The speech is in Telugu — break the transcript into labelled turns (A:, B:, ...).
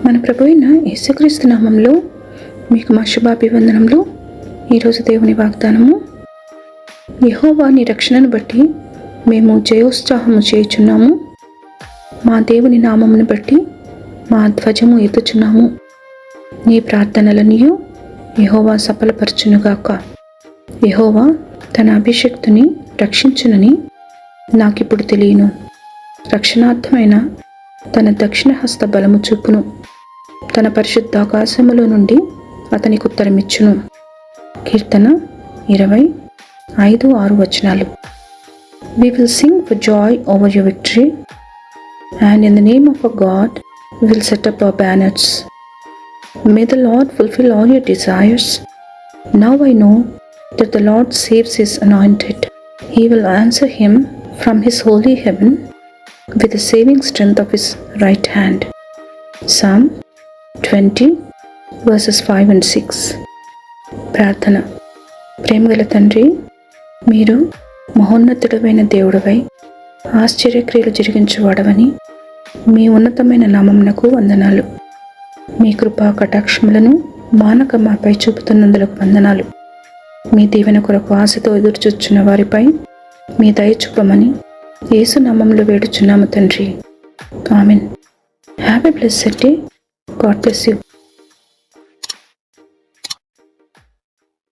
A: మన ప్రభు అయిన యేసుక్రీస్తు నామంలో మీకు మా శుభాభివందనములు. ఈరోజు దేవుని వాగ్దానము, యెహోవా నీ రక్షణను బట్టి మేము జయోత్సాహము చేయుచున్నాము. మా దేవుని నామమును బట్టి మా ధ్వజము ఎత్తుచున్నాము. నీ ప్రార్థనలనియు యెహోవా సఫలపరచునుగాక. యెహోవా తన అభిషిక్తుని రక్షించునని నాకిప్పుడు తెలియను. రక్షణార్థమైన తన దక్షిణ హస్త బలము చూపును. తన పరిశుద్ధ ఆకాశములో నుండి అతనికి ఉత్తరమిచ్చును. కీర్తన 20:5-6 We will sing for joy over your victory, and in the name of our God we will set up our banners. May the Lord fulfill all your desires. Now I know that the Lord saves his anointed. He will answer him from his holy heaven with the saving strength of his right hand. Psalm 20:5-6. ప్రార్థన. ప్రేమగల తండ్రి, మీరు మహోన్నతుడమైన దేవుడవై ఆశ్చర్యక్రియలు జరిగించువాడవని మీ ఉన్నతమైన నామమునకు వందనాలు. మీ కృపా కటాక్షములను మానక మాపై చూపుతున్నందులకు వందనాలు. మీ దీవెన కొరకు ఆశతో ఎదురుచూచున్న వారిపై మీ దయ చూపమని యేసు నామములో వేడుచున్నాము తండ్రి. Amen. Have a blessed day. God bless you.